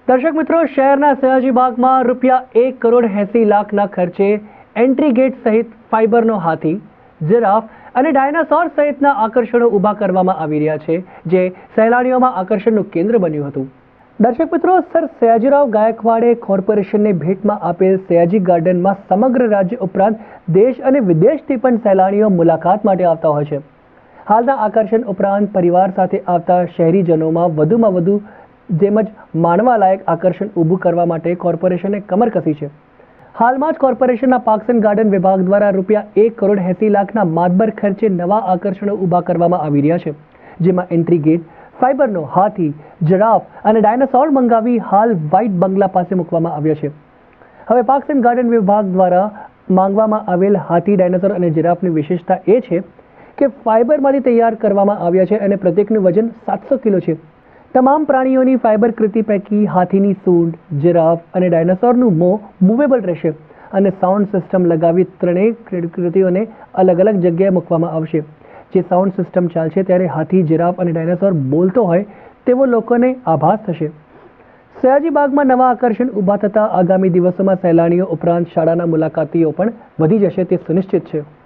દર્શક મિત્રો, શહેરના સયાજીબાગમાં ₹1,80,80,00,000ના ખર્ચે એન્ટ્રી ગેટ સહિત ફાઇબરનો હાથી, જીરાફ અને ડાયનાસોર સહિતના આકર્ષણો ઊભા કરવામાં આવી રહ્યા છે, જે સહેલાણીઓમાં આકર્ષણનું કેન્દ્ર બન્યું હતું. દર્શક મિત્રો, સર સયાજીરાવ ગાયકવાડે કોર્પોરેશનને ભેટમાં આપેલ સયાજી ગાર્ડનમાં સમગ્ર રાજ્ય ઉપરાંત દેશ અને વિદેશથી પણ સહેલાણીઓ મુલાકાત માટે આવતા હોય છે. હાલના આકર્ષણ ઉપરાંત પરિવાર સાથે આવતા શહેરીજનોમાં વધુમાં વધુ જેમજ માણવાલાયક આકર્ષણ ઊભું કરવા માટે કોર્પોરેશને કમર કસી છે. હાલમાં જ કોર્પોરેશનના પાર્ક્સ એન્ડ ગાર્ડન વિભાગ દ્વારા ₹1,80,00,000ના માતબર ખર્ચે નવા આકર્ષણો ઊભા કરવામાં આવી રહ્યા છે, જેમાં એન્ટ્રી ગેટ, ફાઇબરનો હાથી, જીરાફ અને ડાયનાસોર મંગાવી હાલ વ્હાઇટ બંગલા પાસે મૂકવામાં આવ્યા છે. હવે પાર્ક્સ એન્ડ ગાર્ડન વિભાગ દ્વારા માંગવામાં આવેલ હાથી, ડાયનાસોર અને જીરાફની વિશેષતા એ છે કે ફાઇબરમાંથી તૈયાર કરવામાં આવ્યા છે અને પ્રત્યેકનું વજન 700 કિલો છે. તમામ પ્રાણીઓની ફાઇબર કૃતિ પૈકી હાથીની સૂંઢ, જીરાફ અને ડાયનાસોરનું મોં મૂવેબલ રહેશે અને સાઉન્ડ સિસ્ટમ લગાવી ત્રણેય કૃતિઓને અલગ અલગ જગ્યાએ મૂકવામાં આવશે. જે સાઉન્ડ સિસ્ટમ ચાલશે ત્યારે હાથી, જીરાફ અને ડાયનાસોર બોલતો હોય તેવો લોકોને આભાસ થશે. સયાજીબાગમાં નવા આકર્ષણ ઊભા થતાં આગામી દિવસોમાં સહેલાણીઓ ઉપરાંત શાળાના મુલાકાતીઓ પણ વધી જશે તે સુનિશ્ચિત છે.